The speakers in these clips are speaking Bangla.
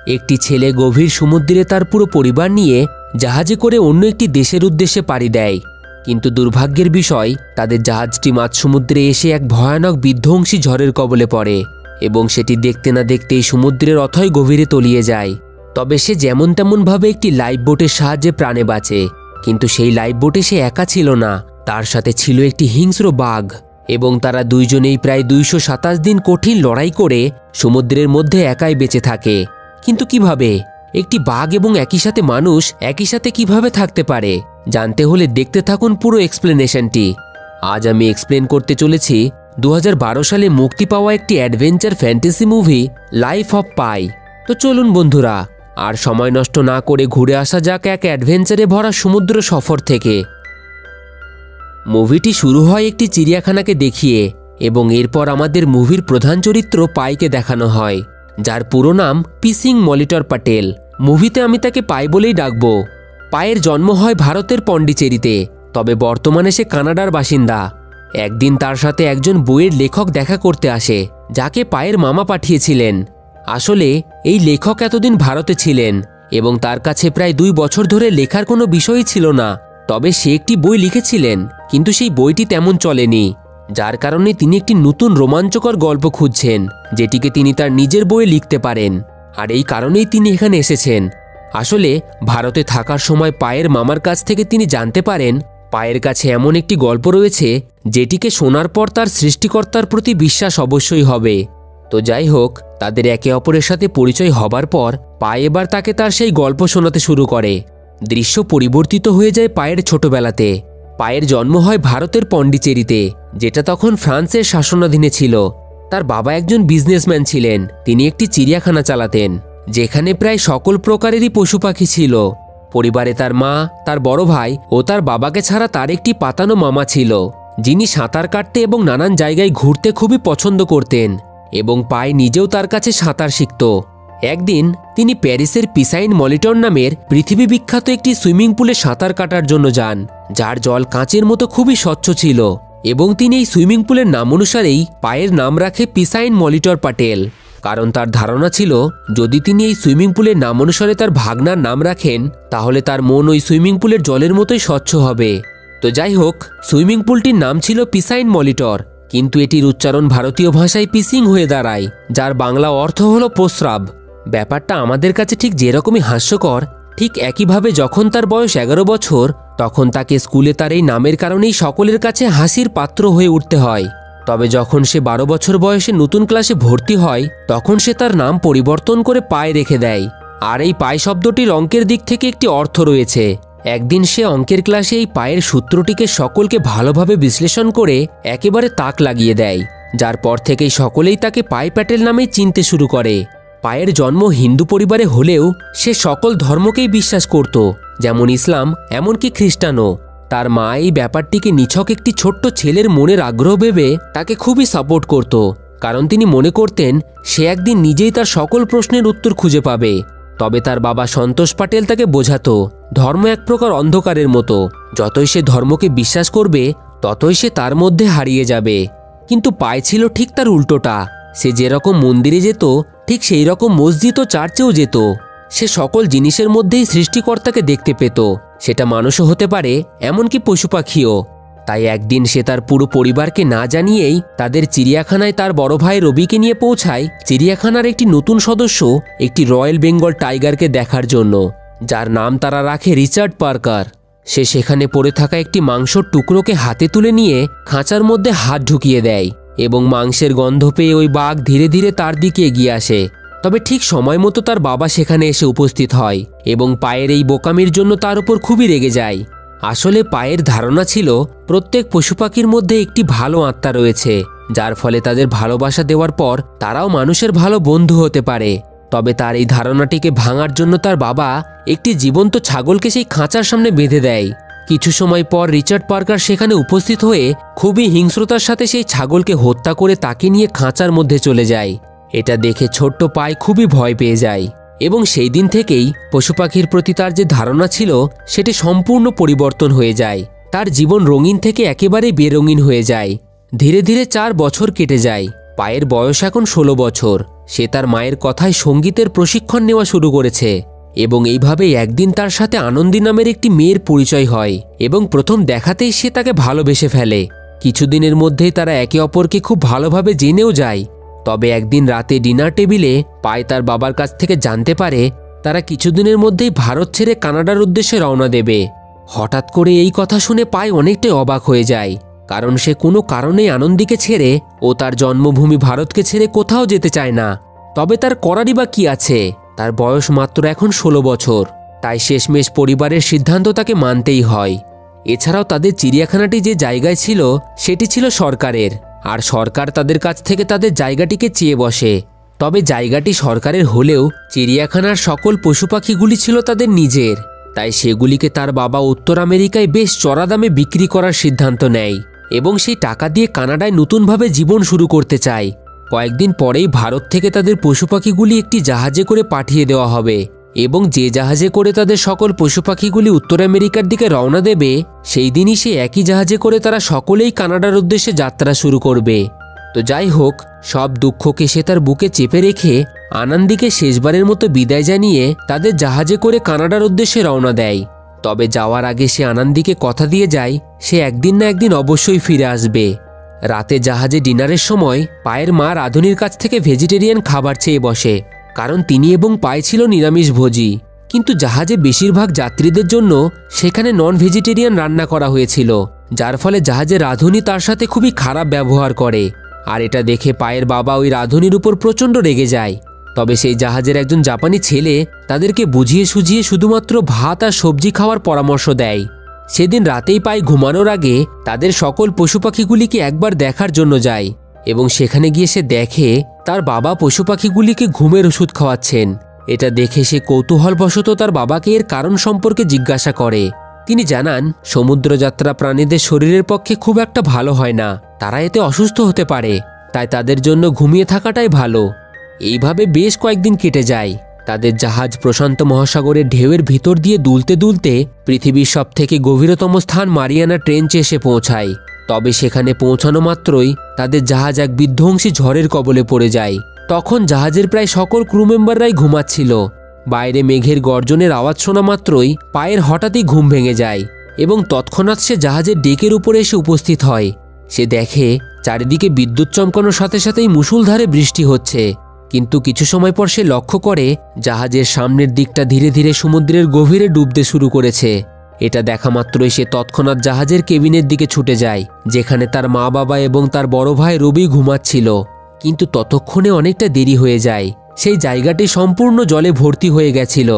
একটি ছেলে গভীর সমুদ্রে তার পুরো পরিবার নিয়ে জাহাজে করে অন্য একটি দেশের উদ্দেশ্যে পাড়ি দেয়, কিন্তু দুর্ভাগ্যের বিষয় তাদের জাহাজটি মাঝ সমুদ্রে এসে এক ভয়ানক বিধ্বংসী ঝড়ের কবলে পড়ে এবং সেটি দেখতে না দেখতেই সমুদ্রের অথই গভীরে তলিয়ে যায়। তবে সে যেমন তেমনভাবে একটি লাইফ বোটের সাহায্যে প্রাণে বাঁচে, কিন্তু সেই লাইফ বোটে সে একা ছিল না, তার সাথে ছিল একটি হিংস্র বাঘ এবং তারা দুইজনেই প্রায় 227 দিন কঠিন লড়াই করে সমুদ্রের মধ্যে একাই বেঁচে থাকে। কিন্তু কিভাবে একটি বাঘ এবং একই সাথে মানুষ একই সাথে কিভাবে থাকতে পারে জানতে হলে দেখতে থাকুন পুরো এক্সপ্লেনেশনটি। আজ আমি এক্সপ্লেন করতে চলেছি 2012 সালে মুক্তি পাওয়া একটি adventure fantasy movie life of পাই। তো চলুন বন্ধুরা, আর সময় নষ্ট না করে ঘুরে আসা যাক এক অ্যাডভেঞ্চারে ভরা সমুদ্র সফর থেকে। মুভিটি শুরু হয় একটি চিড়িয়াখানাকে দেখিয়ে এবং এরপর আমাদের মুভির প্রধান চরিত্র পাইকে দেখানো হয়, যার পুরো নাম পিসিং মলিটর প্যাটেল। মুভিতে আমি তাকে পাই বলেই ডাকব। পায়ের জন্ম হয় ভারতের পন্ডিচেরিতে, তবে বর্তমানে সে কানাডার বাসিন্দা। একদিন তার সাথে একজন বইয়ের লেখক দেখা করতে আসে, যাকে পায়ের মামা পাঠিয়েছিলেন। আসলে এই লেখক এতদিন ভারতে ছিলেন এবং তার কাছে প্রায় 2 বছর ধরে লেখার কোনো বিষয়ই ছিল না। তবে সে একটি বই লিখেছিলেন, কিন্তু সেই বইটি তেমন চলেনি, যার কারণে তিনি একটি নতুন রোমাঞ্চকর গল্প খুঁজছেন যেটিকে তিনি তার নিজের বইয়ে লিখতে পারেন। আর এই কারণেই তিনি এখানে এসেছেন। আসলে ভারতে থাকার সময় পায়ের মামার কাছ থেকে তিনি জানতে পারেন পায়ের কাছে এমন একটি গল্প রয়েছে যেটিকে শোনার পর তার সৃষ্টিকর্তার প্রতি বিশ্বাস অবশ্যই হবে। তো যাই হোক, তাদের একে অপরের সাথে পরিচয় হবার পর পায় এবার তাকে তার সেই গল্প শোনাতে শুরু করে। দৃশ্য পরিবর্তিত হয়ে যায় পায়ের ছোটবেলাতে। পায়ের জন্ম হয় ভারতের পন্ডিচেরিতে, যেটা তখন ফ্রান্সের শাসনাধীনে ছিল। তার বাবা একজন বিজনেসম্যান ছিলেন। তিনি একটি চিড়িয়াখানা চালাতেন, যেখানে প্রায় সকল প্রকারেরই পশু পাখি ছিল। পরিবারে তার মা, তার বড় ভাই ও তার বাবাকে ছাড়া তার একটি পাতানো মামা ছিল, যিনি সাঁতার কাটতে এবং নানান জায়গায় ঘুরতে খুবই পছন্দ করতেন এবং পায় নিজেও তার কাছে সাঁতার শিখত। একদিন তিনি প্যারিসের পিসাইন মলিটর নামের পৃথিবী বিখ্যাত একটি সুইমিং পুলে সাঁতার কাটার জন্য যান, যার জল কাঁচের মতো খুবই স্বচ্ছ ছিল এবং তিনি এই সুইমিং পুলের নাম অনুসারেই পায়ের নাম রাখে পিসাইন মলিটর প্যাটেল। কারণ তার ধারণা ছিল যদি তিনি এই সুইমিং পুলের নাম অনুসারে তার ভাগনার নাম রাখেন তাহলে তার মন ওই সুইমিং পুলের জলের মতোই স্বচ্ছ হবে। তো যাই হোক, সুইমিং পুলটির নাম ছিল পিসাইন মলিটর, কিন্তু এটির উচ্চারণ ভারতীয় ভাষায় পিসিং হয়ে দাঁড়ায়, যার বাংলা অর্থ হলো প্রস্রাব। ব্যাপারটা আমাদের কাছে ঠিক যেরকমই হাস্যকর, ঠিক একইভাবে যখন তার বয়স 11 বছর তখন তাকে স্কুলে তার এই নামের কারণেই সকলের কাছে হাসির পাত্র হয়ে উঠতে হয়। তবে যখন সে 12 বছর বয়সে নতুন ক্লাসে ভর্তি হয় তখন সে তার নাম পরিবর্তন করে পায় রেখে দেয়। আর এই পায় শব্দটির অঙ্কের দিক থেকে একটি অর্থ রয়েছে। একদিন সে অঙ্কের ক্লাসে এই পায়ের সূত্রটিকে সকলকে ভালোভাবে বিশ্লেষণ করে একেবারে তাক লাগিয়ে দেয়, যার পর থেকেই সকলেই তাকে পাই প্যাটেল নামেই চিনতে শুরু করে। পায়ের জন্ম হিন্দু পরিবারে হলেও সে সকল ধর্মকেই বিশ্বাস করত, যেমন ইসলাম, এমনকি খ্রিস্টানও। তার মা এই ব্যাপারটিকে নিছক একটি ছোট্ট ছেলের মনের আগ্রহ ভেবে তাকে খুবই সাপোর্ট করত, কারণ তিনি মনে করতেন সে একদিন নিজেই তার সকল প্রশ্নের উত্তর খুঁজে পাবে। তবে তার বাবা সন্তোষ প্যাটেল তাকে বোঝাতো ধর্ম এক প্রকার অন্ধকারের মতো, যতই সে ধর্মকে বিশ্বাস করবে ততই সে তার মধ্যে হারিয়ে যাবে। কিন্তু পায় ছিল ঠিক তার উল্টোটা। সে যেরকম মন্দিরে যেত ঠিক সেই রকম মসজিদ ও চার্চেও যেত। সে সকল জিনিসের মধ্যেই সৃষ্টিকর্তাকে দেখতে পেত, সেটা মানুষও হতে পারে, এমনকি পশু পাখিও। তাই একদিন সে তার পুরো পরিবারকে না জানিয়েই তাদের চিড়িয়াখানায় তার বড় ভাই রবিকে নিয়ে পৌঁছায় চিড়িয়াখানার একটি নতুন সদস্য, একটি রয়্যাল বেঙ্গল টাইগারকে দেখার জন্য, যার নাম তারা রাখে রিচার্ড পার্কার। সে সেখানে পড়ে থাকা একটি মাংসর টুকরোকে হাতে তুলে নিয়ে খাঁচার মধ্যে হাত ঢুকিয়ে দেয় এবং মাংসের গন্ধ পেয়ে ওই বাঘ ধীরে ধীরে তার দিকে এগিয়ে আসে। তবে ঠিক সময় মতো তার বাবা সেখানে এসে উপস্থিত হয় এবং পায়ের এই বোকামির জন্য তার উপর খুবই রেগে যায়। আসলে পায়ের ধারণা ছিল প্রত্যেক পশু পাখির মধ্যে একটি ভালো আত্মা রয়েছে, যার ফলে তাদের ভালোবাসা দেওয়ার পর তারাও মানুষের ভালো বন্ধু হতে পারে। তবে তার এই ধারণাটিকে ভাঙার জন্য তার বাবা একটি জীবন্ত ছাগলকে সেই খাঁচার সামনে বেঁধে দেয়। কিছু সময় পর রিচার্ড পার্কার সেখানে উপস্থিত হয়ে খুবই হিংস্রতার সাথে সেই ছাগলকে হত্যা করে তাকে নিয়ে খাঁচার মধ্যে চলে যায়। এটা দেখে ছোট্ট পায় খুবই ভয় পেয়ে যায় এবং সেই দিন থেকেই পশু পাখির প্রতি তার যে ধারণা ছিল সেটি সম্পূর্ণ পরিবর্তন হয়ে যায়। তার জীবন রঙিন থেকে একেবারে বেরঙিন হয়ে যায়। ধীরে ধীরে 4 বছর কেটে যায়। পায়ের বয়স এখন 16 বছর। সে তার মায়ের কথায় সঙ্গীতের প্রশিক্ষণ নেওয়া শুরু করেছে এবং এইভাবে একদিন তার সাথে আনন্দী নামের একটি মেয়ের পরিচয় হয় এবং প্রথম দেখাতেই সে তাকে ভালোবেসে ফেলে। কিছুদিনের মধ্যেই তারা একে অপরকে খুব ভালোভাবে জেনেও যায়। তবে একদিন রাতে ডিনার টেবিলে পাই তার বাবার কাছ থেকে জানতে পারে তারা কিছুদিনের মধ্যেই ভারত ছেড়ে কানাডার উদ্দেশ্যে রওনা দেবে। হঠাৎ করে এই কথা শুনে পাই অনেকটাই অবাক হয়ে যায়, কারণ সে কোনো কারণেই আনন্দীকে ছেড়ে ও তার জন্মভূমি ভারতকে ছেড়ে কোথাও যেতে চায় না। তবে তার করারই বা কি আছে, তার বয়স মাত্র এখন 16 বছর, তাই শেষমেশ পরিবারের সিদ্ধান্ত তাকে মানতেই হয়। এছাড়াও তাদের চিড়িয়াখানাটি যে জায়গায় ছিল সেটি ছিল সরকারের, আর সরকার তাদের কাছ থেকে তাদের জায়গাটিকে চেয়ে বসে। তবে জায়গাটি সরকারের হলেও চিড়িয়াখানার সকল পশু পাখিগুলি ছিল তাদের নিজের, তাই সেগুলিকে তার বাবা উত্তর আমেরিকায় বেশ চড়া দামে বিক্রি করার সিদ্ধান্ত নেয় এবং সেই টাকা দিয়ে কানাডায় নতুনভাবে জীবন শুরু করতে চায়। কয়েকদিন পরেই ভারত থেকে তাদের পশু পাখিগুলি একটি জাহাজে করে পাঠিয়ে দেওয়া হবে এবং যে জাহাজে করে তাদের সকল পশু পাখিগুলি উত্তর আমেরিকার দিকে রওনা দেবে সেই দিনই সে একই জাহাজে করে তারা সকলেই কানাডার উদ্দেশ্যে যাত্রা শুরু করবে। তো যাই হোক, সব দুঃখকে সে তার বুকে চেপে রেখে আনন্দীকে শেষবারের মতো বিদায় জানিয়ে তাদের জাহাজে করে কানাডার উদ্দেশ্যে রওনা দেয়। তবে যাওয়ার আগে সে আনন্দীকে কথা দিয়ে যায় সে একদিন না একদিন অবশ্যই ফিরে আসবে। রাতে জাহাজে ডিনারের সময় পায়ের মা রাধুনির কাছ থেকে ভেজিটেরিয়ান খাবার চেয়ে বসে, কারণ তিনি এবং পায়ে ছিল নিরামিষভোজী। কিন্তু জাহাজে বেশিরভাগ যাত্রীদের জন্য সেখানে নন ভেজিটেরিয়ান রান্না করা হয়েছিল, যার ফলে জাহাজে রাধুনি তার সাথে খুবই খারাপ ব্যবহার করে। আর এটা দেখে পায়ের বাবা ওই রাধুনির উপর প্রচণ্ড রেগে যায়। তবে সেই জাহাজের একজন জাপানি ছেলে তাদেরকে বুঝিয়ে সুঝিয়ে শুধুমাত্র ভাত আর সবজি খাওয়ার পরামর্শ দেয়। সেদিন রাতেই পায় ঘুমানোর আগে তাদের সকল পশু পাখিগুলিকে একবার দেখার জন্য যায় এবং সেখানে গিয়ে সে দেখে তার বাবা পশু পাখিগুলিকে ঘুমের ওষুধ খাওয়াচ্ছেন। এটা দেখে সে কৌতূহলবশত তার বাবাকে এর কারণ সম্পর্কে জিজ্ঞাসা করে। তিনি জানান সমুদ্রযাত্রা প্রাণীদের শরীরের পক্ষে খুব একটা ভালো হয় না, তারা এতে অসুস্থ হতে পারে, তাই তাদের জন্য ঘুমিয়ে থাকাটাই ভালো। এইভাবে বেশ কয়েকদিন কেটে যায়। তাদের জাহাজ প্রশান্ত মহাসাগরের ঢেউয়ের ভিতর দিয়ে দুলতে দুলতে পৃথিবীর সবথেকে গভীরতম স্থান মারিয়ানা ট্রেঞ্চে এসে পৌঁছায়। তবে সেখানে পৌঁছানো মাত্রই তাদের জাহাজ এক বিধ্বংসী ঝড়ের কবলে পড়ে যায়। তখন জাহাজের প্রায় সকল ক্রু মেম্বাররাই ঘুমাচ্ছিল। বাইরে মেঘের গর্জনের আওয়াজ শোনা মাত্রই পায়ের হঠাৎই ঘুম ভেঙে যায় এবং তৎক্ষণাৎ সে জাহাজের ডেকের উপরে এসে উপস্থিত হয়। সে দেখে চারিদিকে বিদ্যুৎ চমকানোর সাথে সাথেই মুষলধারে বৃষ্টি হচ্ছে, কিন্তু কিছু সময় পর সে লক্ষ্য করে জাহাজের সামনের দিকটা ধীরে ধীরে সমুদ্রের গভীরে ডুবতে শুরু করেছে। এটা দেখা মাত্রই সে তৎক্ষণাৎ জাহাজের কেবিনের দিকে ছুটে যায়, যেখানে তার মা বাবা এবং তার বড় ভাই রবি ঘুমাচ্ছিল। কিন্তু ততক্ষণে অনেকটা দেরি হয়ে যায়, সেই জায়গাটি সম্পূর্ণ জলে ভর্তি হয়ে গেছিল।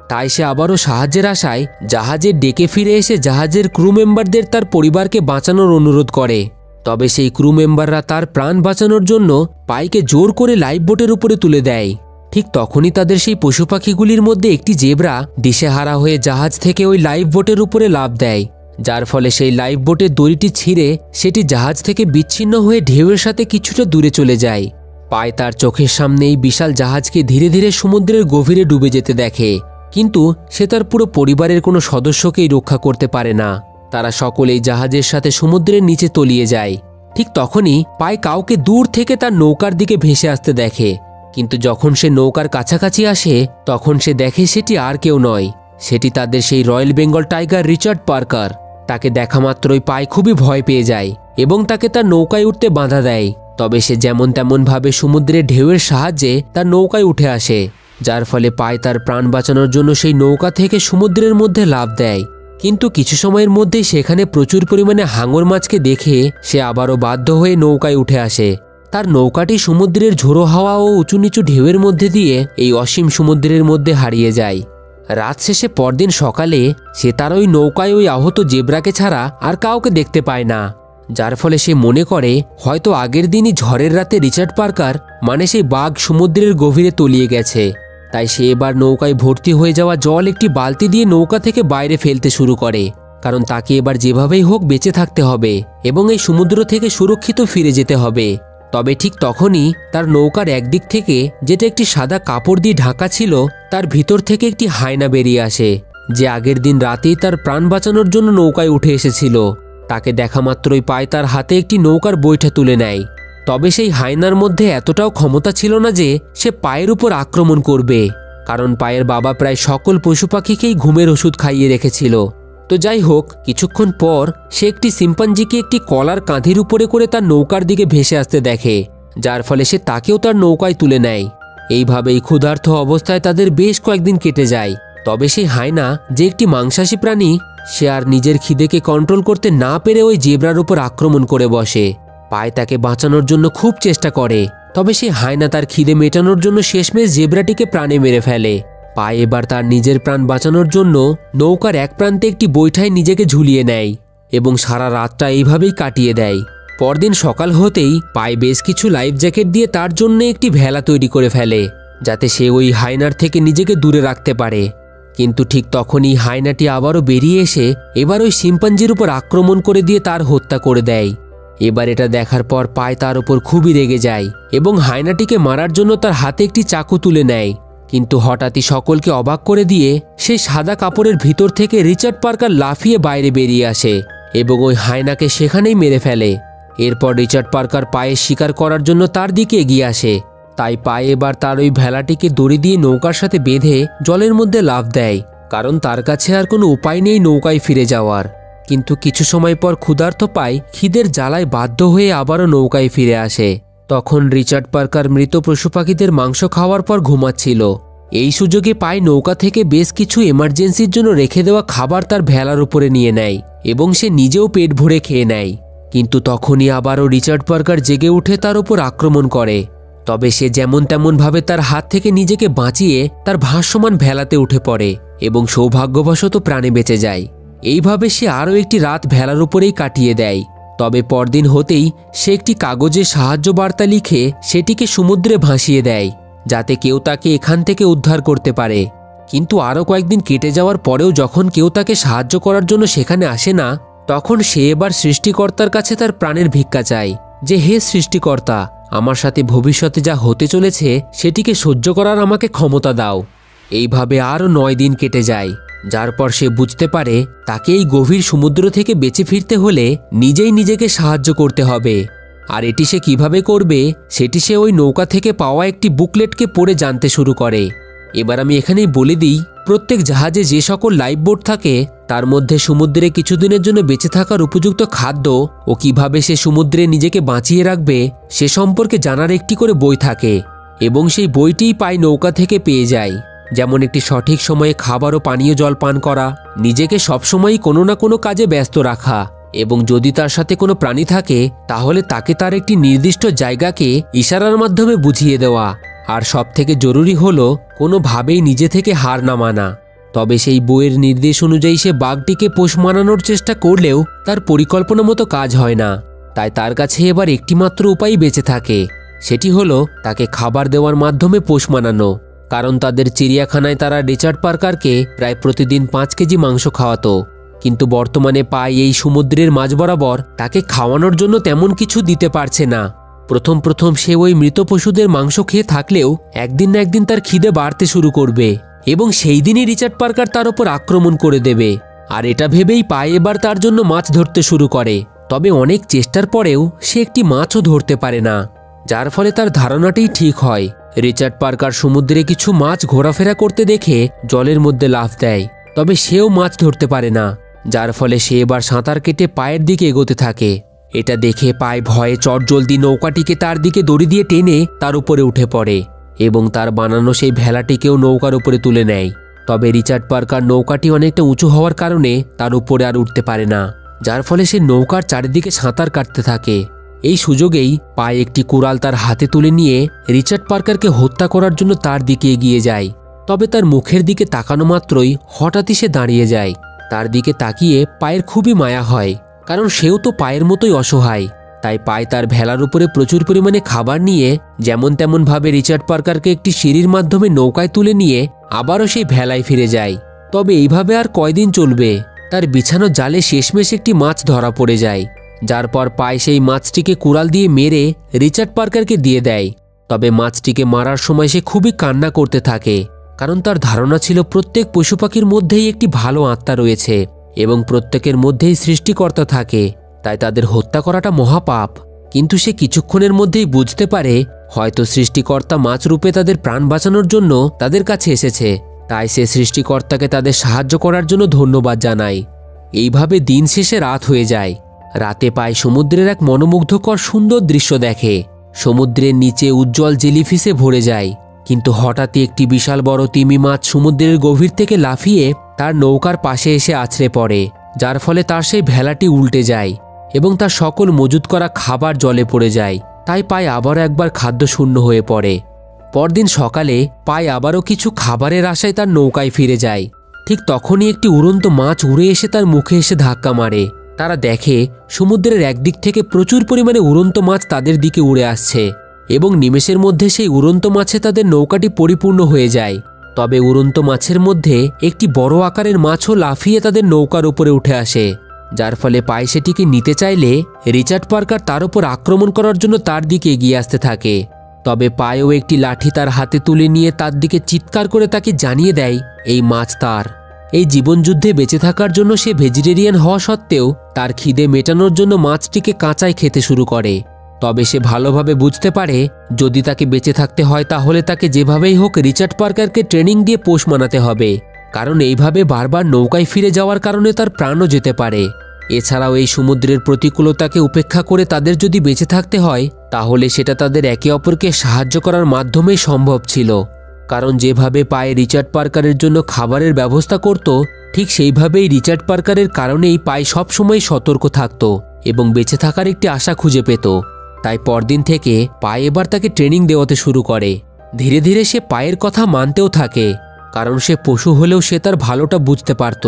তাই সে আবারও সাহায্যের আশায় জাহাজের ডেকে ফিরে এসে জাহাজের ক্রু মেম্বারদের তার পরিবারকে বাঁচানোর অনুরোধ করে। তবে সেই ক্রু মেম্বাররা তার প্রাণ বাঁচানোর জন্য পাইকে জোর করে লাইফ বোটের উপরে তুলে দেয়। ঠিক তখনই তাদের সেই পশু পাখিগুলির মধ্যে একটি জেব্রা দিশেহারা হয়ে জাহাজ থেকে ওই লাইফ বোটের উপরে লাফ দেয়, যার ফলে সেই লাইফ বোটের দড়িটি ছিঁড়ে সেটি জাহাজ থেকে বিচ্ছিন্ন হয়ে ঢেউয়ের সাথে কিছুটা দূরে চলে যায়। পাই তার চোখের সামনে এই বিশাল জাহাজকে ধীরে ধীরে সমুদ্রের গভীরে ডুবে যেতে দেখে, কিন্তু সে তার পুরো পরিবারের কোনো সদস্যকেই রক্ষা করতে পারে না। তারা সকলেই জাহাজের সাথে সমুদ্রের নিচে তলিয়ে যায়। ঠিক তখনই পাই কাউকে দূর থেকে তার নৌকার দিকে ভেসে আসতে দেখে, কিন্তু যখন সে নৌকার কাছাকাছি আসে তখন সে দেখে সেটি আর কেউ নয়, সেটি তাদের সেই royal Bengal tiger Richard Parker. তাকে দেখা মাত্রই পাই খুবই ভয় পেয়ে যায় এবং তাকে তার নৌকায় উঠতে বাধা দেয়। তবে সে যেমন তেমন ভাবে সমুদ্রের ঢেউয়ের সাহায্যে তার নৌকায় উঠে আসে, যার ফলে পাই তার প্রাণ বাঁচানোর জন্য সেই নৌকা থেকে সমুদ্রের মধ্যে লাফ দেয়। কিন্তু কিছু সময়ের মধ্যেই সেখানে প্রচুর পরিমাণে হাঙর মাছকে দেখে সে আবারও বাধ্য হয়ে নৌকায় উঠে আসে। তার নৌকাটি সমুদ্রের ঝোড়ো হাওয়া ও উঁচু নিচু ঢেউয়ের মধ্যে দিয়ে এই অসীম সমুদ্রের মধ্যে হারিয়ে যায়। রাত শেষে পরদিন সকালে সে তার ওই নৌকায় ওই আহত জেব্রাকে ছাড়া আর কাউকে দেখতে পায় না, যার ফলে সে মনে করে হয়তো আগের দিনই ঝড়ের রাতে রিচার্ড পার্কার মানে সেই বাঘ সমুদ্রের গভীরে তলিয়ে গেছে। তাই সে এবার নৌকায় ভর্তি হয়ে যাওয়া জল একটি বালতি দিয়ে নৌকা থেকে বাইরে ফেলতে শুরু করে, কারণ তাকে এবার যেভাবেই হোক বেঁচে থাকতে হবে এবং এই সমুদ্র থেকে সুরক্ষিত ফিরে যেতে হবে। তবে ঠিক তখনই তার নৌকার একদিক থেকে, যেটা একটি সাদা কাপড় দিয়ে ঢাকা ছিল, তার ভিতর থেকে একটি হায়না বেরিয়ে আসে, যে আগের দিন রাতেই তার প্রাণ বাঁচানোর জন্য নৌকায় উঠে এসেছিল। তাকে দেখা মাত্রই পায় তার হাতে একটি নৌকার বৈঠা তুলে নেয় তবে সেই হায়নার মধ্যে এতটাও ক্ষমতা ছিল না যে সে পায়ের উপর আক্রমণ করবে, কারণ পায়ের বাবা প্রায় সকল পশু পাখিকেই ঘুমের ওষুধ খাইয়ে রেখেছিল। তো যাই হোক, কিছুক্ষণ পর সে একটি শিম্পাঞ্জিকে একটি কলার কাঁধের উপরে করে তার নৌকার দিকে ভেসে আসতে দেখে, যার ফলে সে তাকেও তার নৌকায় তুলে নেয়। এইভাবেই ক্ষুধার্ত অবস্থায় তাদের বেশ কয়েকদিন কেটে যায়। তবে সেই হায়না, যে একটি মাংসাশী প্রাণী, সে আর নিজের খিদেকে কন্ট্রোল করতে না পেরে ওই জেব্রার উপর আক্রমণ করে বসে। পায় তাকে বাঁচানোর জন্য খুব চেষ্টা করে, তবে সেই হায়না তার খিদে মেটানোর জন্য শেষমেশ জেব্রাটিকে প্রাণে মেরে ফেলে। পায় এবার তার নিজের প্রাণ বাঁচানোর জন্য নৌকার এক প্রান্তে একটি বৈঠায় নিজেকে ঝুলিয়ে নেয় এবং সারা রাতটা এইভাবেই কাটিয়ে দেয়। পরদিন সকাল হতেই পায় বেশ কিছু লাইফ জ্যাকেট দিয়ে তার জন্য একটি ভেলা তৈরি করে ফেলে, যাতে সে ওই হায়নার থেকে নিজেকে দূরে রাখতে পারে। কিন্তু ঠিক তখনই হায়নাটি আবারও বেরিয়ে এসে এবার ওই শিম্পাঞ্জির উপর আক্রমণ করে দিয়ে তার হত্যা করে দেয়। এবার এটা দেখার পর পায় তার উপর খুবই রেগে যায় এবং হায়নাটিকে মারার জন্য তার হাতে একটি চাকু তুলে নেয়। কিন্তু হঠাৎই সকলকে অবাক করে দিয়ে সেই সাদা কাপড়ের ভিতর থেকে রিচার্ড পার্কার লাফিয়ে বাইরে বেরিয়ে আসে এবং ওই হায়নাকে সেখানেই মেরে ফেলে। এরপর রিচার্ড পার্কার পায়ে শিকার করার জন্য তার দিকে এগিয়ে আসে, তাই পায়ে এবার তার ওই ভেলাটিকে দড়ি দিয়ে নৌকার সাথে বেঁধে জলের মধ্যে লাফ দেয়, কারণ তার কাছে আর কোনো উপায় নেই নৌকায় ফিরে যাওয়ার। কিন্তু কিছু সময় পর ক্ষুধার্ত পায় খিদের জ্বালায় বাধ্য হয়ে আবারও নৌকায় ফিরে আসে। তখন রিচার্ড পার্কার মৃত পশু পাখিদের মাংস খাওয়ার পর ঘুমাচ্ছিল। এই সুযোগে পায় নৌকা থেকে বেশ কিছু এমার্জেন্সির জন্য রেখে দেওয়া খাবার তার ভেলার উপরে নিয়ে নেয় এবং সে নিজেও পেট ভরে খেয়ে নেয়। কিন্তু তখনই আবারও রিচার্ড পার্কার জেগে উঠে তার উপর আক্রমণ করে। তবে সে যেমন তেমনভাবে তার হাত থেকে নিজেকে বাঁচিয়ে তার ভাসমান ভেলাতে উঠে পড়ে এবং সৌভাগ্যবশত প্রাণে বেঁচে যায়। এইভাবে সে আরও একটি রাত ভেলার উপরেই কাটিয়ে দেয়। তবে পরদিন হতেই সে একটি কাগজে সাহায্য বার্তা লিখে সেটিকে সমুদ্রে ভাসিয়ে দেয়, যাতে কেউ তাকে এখান থেকে উদ্ধার করতে পারে। কিন্তু আরও কয়েকদিন কেটে যাওয়ার পরেও যখন কেউ তাকে সাহায্য করার জন্য সেখানে আসে না, তখন সে এবার সৃষ্টিকর্তার কাছে তার প্রাণের ভিক্ষা চায় যে, হে সৃষ্টিকর্তা, আমার সাথে ভবিষ্যতে যা হতে চলেছে সেটিকে সহ্য করার আমাকে ক্ষমতা দাও। এইভাবে আরও 9 দিন কেটে যায়, যার পর সে বুঝতে পারে তাকে এই গভীর সমুদ্র থেকে বেঁচে ফিরতে হলে নিজেই নিজেকে সাহায্য করতে হবে। আর এটি সে কিভাবে করবে সেটি সে ওই নৌকা থেকে পাওয়া একটি বুকলেটকে পড়ে জানতে শুরু করে। এবার আমি এখানেই বলে দিই, প্রত্যেক জাহাজে যে সকল লাইফ বোট থাকে তার মধ্যে সমুদ্রে কিছুদিনের জন্য বেঁচে থাকার উপযুক্ত খাদ্য ও কিভাবে সে সমুদ্রে নিজেকে বাঁচিয়ে রাখবে সে সম্পর্কে জানার একটি করে বই থাকে এবং সেই বইটিই পায় নৌকা থেকে পেয়ে যায়। যেমন একটি সঠিক সময়ে খাবার ও পানীয় জল পান করা, নিজেকে সবসময়ই কোনো না কোনো কাজে ব্যস্ত রাখা এবং যদি তার সাথে কোনো প্রাণী থাকে তাহলে তাকে তার একটি নির্দিষ্ট জায়গাকে ইশারার মাধ্যমে বুঝিয়ে দেওয়া, আর সবথেকে জরুরি হলো কোনোভাবেই নিজে থেকে হার না মানা। তবে সেই বইয়ের নির্দেশ অনুযায়ী সে বাঘটিকে পোষ মানানোর চেষ্টা করলেও তার পরিকল্পনা মতো কাজ হয় না। তাই তার কাছে এবার একটিমাত্র উপায় বেঁচে থাকে, সেটি হলো তাকে খাবার দেওয়ার মাধ্যমে পোষ মানানো। কারণ তাদের চিড়িয়াখানায় তারা রিচার্ড পার্কারকে প্রায় প্রতিদিন 5 কেজি মাংস খাওয়াতো, কিন্তু বর্তমানে পায় এই সমুদ্রের মাঝ বরাবর তাকে খাওয়ানোর জন্য তেমন কিছু দিতে পারছে না। প্রথম সে ওই মৃত পশুদের মাংস খেয়ে থাকলেও একদিন না একদিন তার খিদে বাড়তে শুরু করবে এবং সেই দিনই রিচার্ড পার্কার তার উপর আক্রমণ করে দেবে। আর এটা ভেবেই পায় এবার তার জন্য মাছ ধরতে শুরু করে। তবে অনেক চেষ্টার পরেও সে একটি মাছও ধরতে পারে না, যার ফলে তার ধারণাটাই ঠিক হয়। রিচার্ড পার্কার সমুদ্রে কিছু মাছ ঘোরাফেরা করতে দেখে জলের মধ্যে লাফ দেয়, তবে সেও মাছ ধরতে পারে না, যার ফলে সে এবার সাঁতার কেটে পায়ের দিকে এগোতে থাকে। এটা দেখে পায় ভয়ে চটজলদি নৌকাটিকে তার দিকে দড়ি দিয়ে টেনে তার উপরে উঠে পড়ে এবং তার বানানো সেই ভেলাটিকেও নৌকার উপরে তুলে নেয়। তবে রিচার্ড পার্কার নৌকাটি অনেকটা উঁচু হওয়ার কারণে তার উপরে আর উঠতে পারে না, যার ফলে সে নৌকার চারিদিকে সাঁতার কাটতে থাকে। এই সুযোগেই পায় একটি কুড়াল তার হাতে তুলে নিয়ে রিচার্ড পার্কারকে হত্যা করার জন্য তার দিকে এগিয়ে যায়। তবে তার মুখের দিকে তাকানো মাত্রই হঠাৎই সে দাঁড়িয়ে যায়। তার দিকে তাকিয়ে পায়ের খুবই মায়া হয়, কারণ সেও তো পায়ের মতোই অসহায়। তাই পায় তার ভেলার উপরে প্রচুর পরিমাণে খাবার নিয়ে যেমন তেমন ভাবে রিচার্ড পার্কারকে একটি সিঁড়ির মাধ্যমে নৌকায় তুলে নিয়ে আবারও সেই ভেলায় ফিরে যায়। তবে এইভাবে আর কয়দিন চলবে, তার বিছানো জালে শেষমেশ একটি মাছ ধরা পড়ে যায়, যার পর পায় সেই মাছটিকে কুড়াল দিয়ে মেরে রিচার্ড পার্কারকে দিয়ে দেয়। তবে মাছটিকে মারার সময় সে খুবই কান্না করতে থাকে, কারণ তার ধারণা ছিল প্রত্যেক পশু পাখির মধ্যেই একটি ভালো আত্মা রয়েছে এবং প্রত্যেকের মধ্যেই সৃষ্টিকর্তা থাকে, তাই তাদের হত্যা করাটা মহাপাপ। কিন্তু সে কিছুক্ষণের মধ্যেই বুঝতে পারে হয়তো সৃষ্টিকর্তা মাছ রূপে তাদের প্রাণ বাঁচানোর জন্য তাদের কাছে এসেছে। তাই সে সৃষ্টিকর্তাকে তাদের সাহায্য করার জন্য ধন্যবাদ জানায়। এইভাবে দিন শেষে রাত হয়ে যায়। রাতে পায় সমুদ্রের এক মনোমুগ্ধকর সুন্দর দৃশ্য দেখে। সমুদ্রের নিচে উজ্জ্বল জেলিফিশে ভরে যায়, কিন্তু হঠাৎই একটি বিশাল বড় তিমি মাছ সমুদ্রের গভীর থেকে লাফিয়ে তার নৌকার পাশে এসে আছড়ে পড়ে, যার ফলে তার সেই ভেলাটি উল্টে যায় এবং তার সকল মজুত করা খাবার জলে পড়ে যায়। তাই পায় আবারও একবার খাদ্যশূন্য হয়ে পড়ে। পরদিন সকালে পায় আবারও কিছু খাবারের আশায় তার নৌকায় ফিরে যায়। ঠিক তখনই একটি উড়ন্ত মাছ উড়ে এসে তার মুখে এসে ধাক্কা মারে। তারা দেখে সমুদ্রের একদিক থেকে প্রচুর পরিমাণে উড়ন্ত মাছ তাদের দিকে উড়ে আসছে এবং নিমেষের মধ্যে সেই উড়ন্ত মাছে তাদের নৌকাটি পরিপূর্ণ হয়ে যায়। তবে উড়ন্ত মাছের মধ্যে একটি বড় আকারের মাছও লাফিয়ে তাদের নৌকার উপরে উঠে আসে, যার ফলে পায় সেটিকে নিতে চাইলে রিচার্ড পার্কার তার উপর আক্রমণ করার জন্য তার দিকে এগিয়ে আসতে থাকে। তবে পায়ও একটি লাঠি তার হাতে তুলে নিয়ে তার দিকে চিৎকার করে তাকে জানিয়ে দেয় এই মাছ তার। এই জীবনযুদ্ধে বেঁচে থাকার জন্য সে ভেজিটেরিয়ান হওয়া সত্ত্বেও তার খিদে মেটানোর জন্য মাছটিকে কাঁচাই খেতে শুরু করে। তবে সে ভালোভাবে বুঝতে পারে যদি তাকে বেঁচে থাকতে হয় তাহলে তাকে যেভাবেই হোক রিচার্ড পার্কারকে ট্রেনিং দিয়ে পোষ মানাতে হবে, কারণ এইভাবে বারবার নৌকায় ফিরে যাওয়ার কারণে তার প্রাণও যেতে পারে। এছাড়াও এই সমুদ্রের প্রতিকূলতাকে উপেক্ষা করে তাদের যদি বেঁচে থাকতে হয় তাহলে সেটা তাদের একে অপরকে সাহায্য করার মাধ্যমেই সম্ভব ছিল। কারণ যেভাবে পায়ে রিচার্ড পার্কারের জন্য খাবারের ব্যবস্থা করত, ঠিক সেইভাবেই রিচার্ড পার্কারের কারণেই পায় সবসময় সতর্ক থাকত এবং বেঁচে থাকার একটি আশা খুঁজে পেত। তাই পরদিন থেকে পায় এবার তাকে ট্রেনিং দেওয়াতে শুরু করে। ধীরে ধীরে সে পায়ের কথা মানতেও থাকে, কারণ সে পশু হলেও সে তার ভালোটা বুঝতে পারত।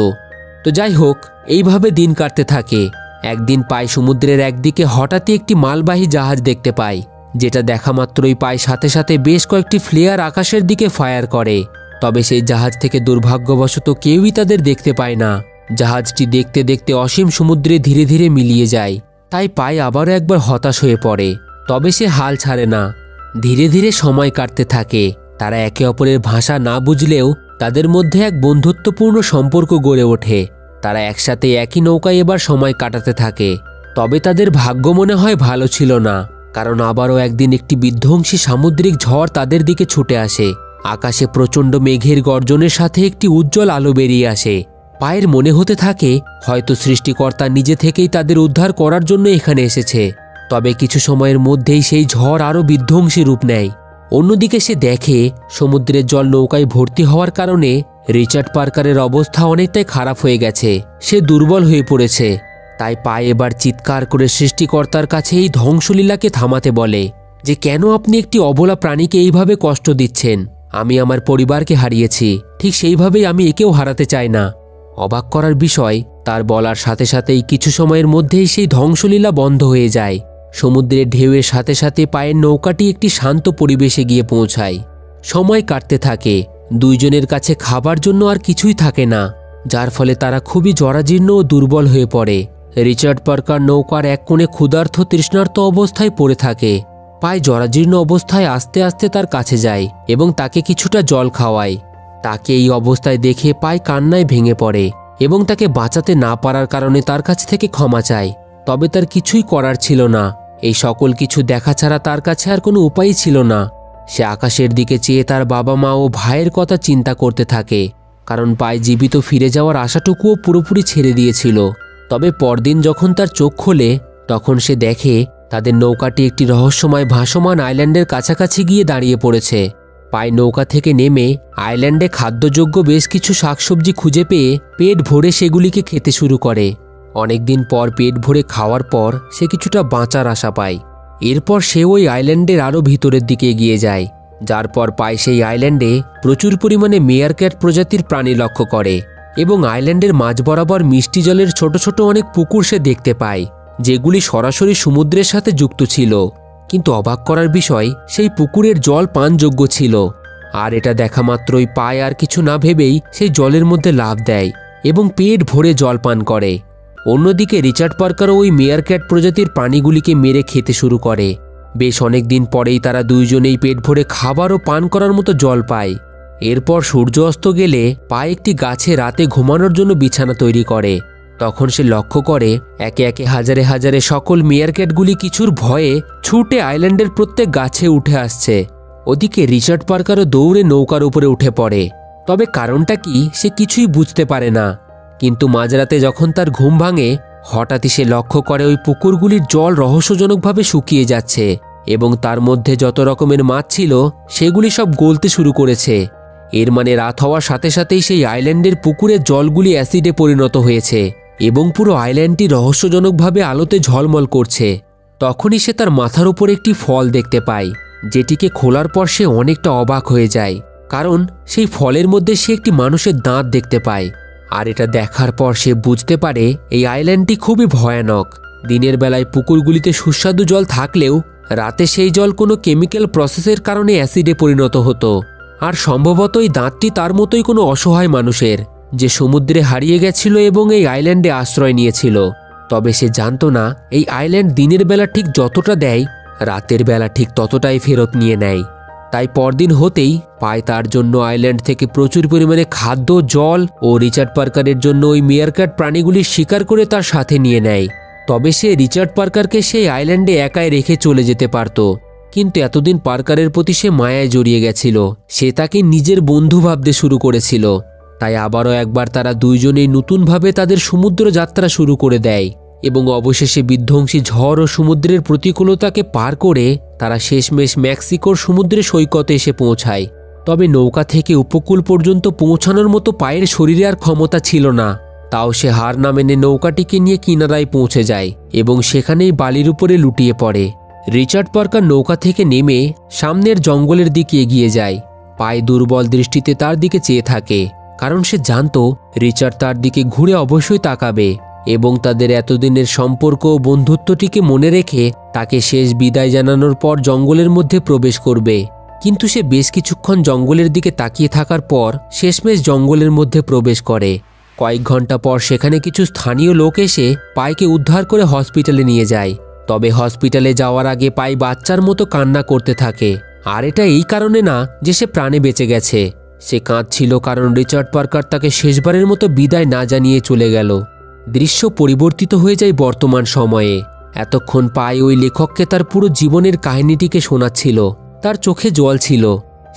তো যাই হোক, এইভাবে দিন কাটতে থাকে। একদিন পায় সমুদ্রের একদিকে হঠাৎই একটি মালবাহী জাহাজ দেখতে পায়, যেটা দেখা মাত্রই পায় সাথে সাথে বেশ কয়েকটি ফ্লেয়ার আকাশের দিকে ফায়ার করে। তবে সেই জাহাজ থেকে দুর্ভাগ্যবশত কেউই তাদের দেখতে পায় না। জাহাজটি দেখতে দেখতে অসীম সমুদ্রে ধীরে ধীরে মিলিয়ে যায়। তাই পায় আবারও একবার হতাশ হয়ে পড়ে। তবে সে হাল ছাড়ে না। ধীরে ধীরে সময় কাটতে থাকে। তারা একে অপরের ভাষা না বুঝলেও তাদের মধ্যে এক বন্ধুত্বপূর্ণ সম্পর্ক গড়ে ওঠে। তারা একসাথে একই নৌকায় এবার সময় কাটাতে থাকে। তবে তাদের ভাগ্য মনে হয় ভালো ছিল না, কারণ আবারও একদিন একটি বিধ্বংসী সামুদ্রিক ঝড় তাদের দিকে ছুটে আসে। আকাশে প্রচণ্ড মেঘের গর্জনের সাথে একটি উজ্জ্বল আলো বেরিয়ে আসে। পায়ের মনে হতে থাকে হয়তো সৃষ্টিকর্তা নিজে থেকেই তাদের উদ্ধার করার জন্য এখানে এসেছে। তবে কিছু সময়ের মধ্যেই সেই ঝড় আরও বিধ্বংসী রূপ নেয়। অন্যদিকে সে দেখে সমুদ্রের জল নৌকায় ভর্তি হওয়ার কারণে রিচার্ড পার্কারের অবস্থা অনেকটাই খারাপ হয়ে গেছে। সে দুর্বল হয়ে পড়েছে। তাই পায় এবার চিৎকার করে সৃষ্টিকর্তার কাছে এই ধ্বংসলীলাকে থামাতে বলে যে কেন আপনি একটি অবলা প্রাণীকে এইভাবে কষ্ট দিচ্ছেন। আমি আমার পরিবারকে হারিয়েছি, ঠিক সেইভাবেই আমি একেও হারাতে চাই না। অবাক করার বিষয়, তার বলার সাথে সাথেই কিছু সময়ের মধ্যেই সেই ধ্বংসলীলা বন্ধ হয়ে যায়। সমুদ্রের ঢেউয়ের সাথে সাথে পায়ের নৌকাটি একটি শান্ত পরিবেশে গিয়ে পৌঁছায়। সময় কাটতে থাকে। দুইজনের কাছে খাবার জন্য আর কিছুই থাকে না, যার ফলে তারা খুবই জরাজীর্ণ ও দুর্বল হয়ে পড়ে। রিচার্ড পার্কার নৌকার এক কোণে ক্ষুধার্ত তৃষ্ণার্ত অবস্থায় পড়ে থাকে। পায় জরাজীর্ণ অবস্থায় আস্তে আস্তে তার কাছে যায় এবং তাকে কিছুটা জল খাওয়ায়। তাকে এই অবস্থায় দেখে পায় কান্নায় ভেঙে পড়ে এবং তাকে বাঁচাতে না পারার কারণে তার কাছ থেকে ক্ষমা চায়। তবে তার কিছুই করার ছিল না। এই সকল কিছু দেখা ছাড়া তার কাছে আর কোনো উপায়ই ছিল না। সে আকাশের দিকে চেয়ে তার বাবা মা ও ভাইয়ের কথা চিন্তা করতে থাকে, কারণ পায় জীবিত ফিরে যাওয়ার আশাটুকুও পুরোপুরি ছেড়ে দিয়েছিল। তবে পরদিন যখন তার চোখ খোলে তখন সে দেখে তাদের নৌকাটি একটি রহস্যময় ভাসমান আইল্যান্ডের কাছাকাছি গিয়ে দাঁড়িয়ে পড়েছে। পায় নৌকা থেকে নেমে আইল্যান্ডে খাদ্যযোগ্য বেশ কিছু শাকসবজি খুঁজে পেয়ে পেট ভরে সেগুলিকে খেতে শুরু করে। অনেকদিন পর পেট ভরে খাওয়ার পর সে কিছুটা বাঁচার আশা পায়। এরপর সে ওই আইল্যান্ডের আরও ভিতরের দিকে এগিয়ে যায়, যার পর পায় সেই আইল্যান্ডে প্রচুর পরিমাণে মেয়ারক্যাট প্রজাতির প্রাণী লক্ষ্য করে এবং আইল্যান্ডের মাঝ বরাবর মিষ্টি জলের ছোট ছোট অনেক পুকুর সে দেখতে পায়, যেগুলি সরাসরি সমুদ্রের সাথে যুক্ত ছিল। কিন্তু অবাক করার বিষয়, সেই পুকুরের জল পানযোগ্য ছিল। আর এটা দেখা মাত্রই পায় আর কিছু না ভেবেই সেই জলের মধ্যে লাফ দেয় এবং পেট ভরে জল পান করে। অন্যদিকে রিচার্ড পার্কারও ওই মেয়ারক্যাট প্রজাতির প্রাণীগুলিকে মেরে খেতে শুরু করে। বেশ অনেক দিন পরেই তারা দুইজনেই পেট ভরে খাবার ও পান করার মতো জল পায়। এরপর সূর্য অস্ত গেলে পায় একটি গাছে রাতে ঘুমানোর জন্য বিছানা তৈরি করে। তখন সে লক্ষ্য করে একে একে হাজারে হাজারে সকল মেয়ারক্যাটগুলি কিছুর ভয়ে ছুটে আইল্যান্ডের প্রত্যেক গাছে উঠে আসছে। ওদিকে রিচার্ড পার্কারও দৌড়ে নৌকার উপরে উঠে পড়ে। তবে কারণটা কি সে কিছুই বুঝতে পারে না। কিন্তু মাঝরাতে যখন তার ঘুম ভাঙে, হঠাৎই সে লক্ষ্য করে ওই পুকুরগুলির জল রহস্যজনকভাবে শুকিয়ে যাচ্ছে এবং তার মধ্যে যত রকমের মাছ ছিল সেগুলি সব গলতে শুরু করেছে। এর মানে রাত হওয়ার সাথে সাথেই সেই আইল্যান্ডের পুকুরের জলগুলি অ্যাসিডে পরিণত হয়েছে এবং পুরো আইল্যান্ডটি রহস্যজনকভাবে আলোতে ঝলমল করছে। তখনই সে তার মাথার উপর একটি ফল দেখতে পায়, যেটিকে খোলার পর সে অনেকটা অবাক হয়ে যায়, কারণ সেই ফলের মধ্যে সে একটি মানুষের দাঁত দেখতে পায়। আর এটা দেখার পর সে বুঝতে পারে এই আইল্যান্ডটি খুবই ভয়ানক। দিনের বেলায় পুকুরগুলিতে সুস্বাদু জল থাকলেও রাতে সেই জল কোনো কেমিক্যাল প্রসেসের কারণে অ্যাসিডে পরিণত হতো। আর সম্ভবত এই দাঁতটি তার মতোই কোনো অসহায় মানুষের, যে সমুদ্রে হারিয়ে গেছিল এবং এই আইল্যান্ডে আশ্রয় নিয়েছিল। তবে সে জানত না এই আইল্যান্ড দিনের বেলা ঠিক যতটা দেয়, রাতের বেলা ঠিক ততটাই ফেরত নিয়ে নেয়। তাই পরদিন হতেই পায় তার জন্য আইল্যান্ড থেকে প্রচুর পরিমাণে খাদ্য, জল ও রিচার্ড পার্কারের জন্য ওই মেয়ারক্যাট প্রাণীগুলি শিকার করে তার সাথে নিয়ে নেয়। তবে সে রিচার্ড পার্কারকে সেই আইল্যান্ডে একাই রেখে চলে যেতে পারত, কিন্তু এতদিন পার্কারের প্রতি সে মায়ায় জড়িয়ে গেছিল। সে তাকে নিজের বন্ধু ভাবতে শুরু করেছিল। তাই আবারও একবার তারা দুইজনেই নতুনভাবে তাদের সমুদ্র যাত্রা শুরু করে দেয় এবং অবশেষে বিধ্বংসী ঝড় ও সমুদ্রের প্রতিকূলতাকে পার করে তারা শেষমেশ মেক্সিকোর সমুদ্রে সৈকতে এসে পৌঁছায়। তবে নৌকা থেকে উপকূল পর্যন্ত পৌঁছানোর মতো পায়ের শরীরে আর ক্ষমতা ছিল না। তাও সে হার না মেনে নৌকাটিকে নিয়ে কিনারায় পৌঁছে যায় এবং সেখানেই বালির উপরে লুটিয়ে পড়ে। রিচার্ড পার্কার নৌকা থেকে নেমে সামনের জঙ্গলের দিকে এগিয়ে যায়। পায়ে দুর্বল দৃষ্টিতে তার দিকে চেয়ে থাকে, কারণ সে জানত রিচার্ড তার দিকে ঘুরে অবশ্যই তাকাবে এবং তাদের এতদিনের সম্পর্ক ও বন্ধুত্বটিকে মনে রেখে তাকে শেষ বিদায় জানানোর পর জঙ্গলের মধ্যে প্রবেশ করবে। কিন্তু সে বেশ কিছুক্ষণ জঙ্গলের দিকে তাকিয়ে থাকার পর শেষমেশ জঙ্গলের মধ্যে প্রবেশ করে। কয়েক ঘন্টা পর সেখানে কিছু স্থানীয় লোক এসে পাইকে উদ্ধার করে হসপিটালে নিয়ে যায়। তবে হসপিটালে যাওয়ার আগে পাই বাচ্চার মতো কান্না করতে থাকে। আর এটা এই কারণে না যে সে প্রাণে বেঁচে গেছে, সে কাঁদছিল কারণ রিচার্ড পার্কার তাকে শেষবারের মতো বিদায় না জানিয়ে চলে গেল। দৃশ্য পরিবর্তিত হয়ে যায় বর্তমান সময়ে। এতক্ষণ পাই ওই লেখককে তার পুরো জীবনের কাহিনীটিকে শোনাচ্ছিল। তার চোখে জল ছিল।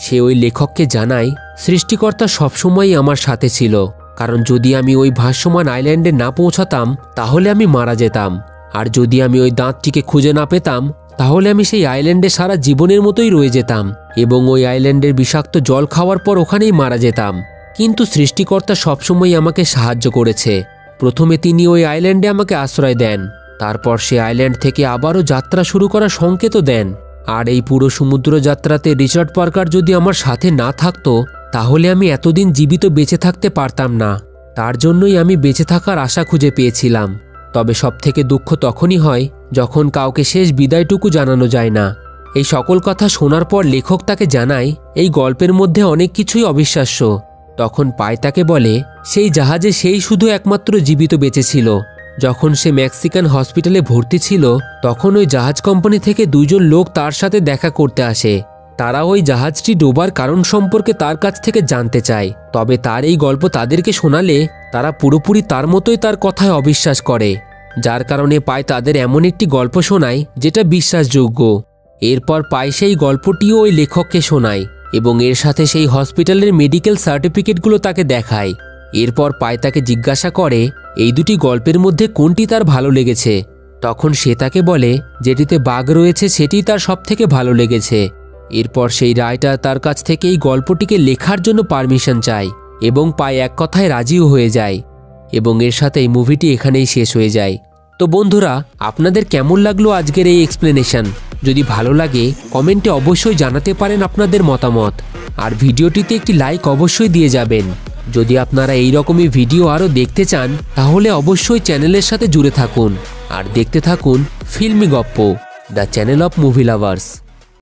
সে ওই লেখককে জানায়, সৃষ্টিকর্তা সবসময়ই আমার সাথে ছিল, কারণ যদি আমি ওই ভাসমান আইল্যান্ডে না পৌঁছাতাম তাহলে আমি মারা যেতাম। আর যদি আমি ওই দাঁতটিকে খুঁজে না পেতাম তাহলে আমি সেই আইল্যান্ডে সারা জীবনের মতোই রয়ে যেতাম এবং ওই আইল্যান্ডের বিষাক্ত জল খাওয়ার পর ওখানেই মারা যেতাম। কিন্তু সৃষ্টিকর্তা সবসময় আমাকে সাহায্য করেছে। প্রথমে তিনি ওই আইল্যান্ডে আমাকে আশ্রয় দেন, তারপর সে আইল্যান্ড থেকে আবারও যাত্রা শুরু করার সংকেতও দেন। আর এই পুরো সমুদ্র যাত্রাতে রিচার্ড পার্কার যদি আমার সাথে না থাকতো তাহলে আমি এতদিন জীবিত বেঁচে থাকতে পারতাম না। তার জন্যই আমি বেঁচে থাকার আশা খুঁজে পেয়েছিলাম। তবে সবথেকে দুঃখ তখনই হয় যখন কাউকে শেষ বিদায়টুকু জানানো যায় না। এই সকল কথা শোনার পর লেখক তাকে জানায় এই গল্পের মধ্যে অনেক কিছুই অবিশ্বাস্য। তখন পাই তাকে বলে সেই জাহাজে সেই শুধু একমাত্র জীবিত বেঁচে ছিল। যখন সে মেক্সিকান হসপিটালে ভর্তি ছিল তখন ওই জাহাজ কোম্পানি থেকে দুইজন লোক তার সাথে দেখা করতে আসে। তারা ওই জাহাজটি ডোবার কারণ সম্পর্কে তার কাছ থেকে জানতে চায়। তবে তার এই গল্প তাদেরকে শোনালে তারা পুরোপুরি তার মতোই তার কথায় অবিশ্বাস করে, যার কারণে পাই তাদের এমন একটি গল্প শোনায় যেটা বিশ্বাসযোগ্য। এরপর পাই সেই গল্পটিও ওই লেখককে শোনায় এবং এর সাথে সেই হসপিটালের মেডিকেল সার্টিফিকেটগুলো তাকে দেখায়। এরপর পাই তাকে জিজ্ঞাসা করে এই দুটি গল্পের মধ্যে কোনটি তার ভালো লেগেছে। তখন সে তাকে বলে যেটিতে বাঘ রয়েছে সেটি তার সবথেকে ভালো লেগেছে। এরপর সেই রাইটার তার কাছ থেকে এই গল্পটিকে লেখার জন্য পারমিশন চায় এবং পাই এক কথায় রাজিও হয়ে যায় এবং এর সাথে এই মুভিটি এখানেই শেষ হয়ে যায়। তো বন্ধুরা, আপনাদের কেমন লাগলো আজকের এই এক্সপ্লেনেশন? যদি ভালো লাগে কমেন্টে অবশ্যই জানাতে পারেন আপনাদের মতামত, আর ভিডিওটিতে একটি লাইক অবশ্যই দিয়ে যাবেন। যদি আপনারা এই রকমই ভিডিও আরও দেখতে চান তাহলে অবশ্যই চ্যানেলের সাথে জুড়ে থাকুন আর দেখতে থাকুন ফিল্মি গপ্প, the channel of movie lovers.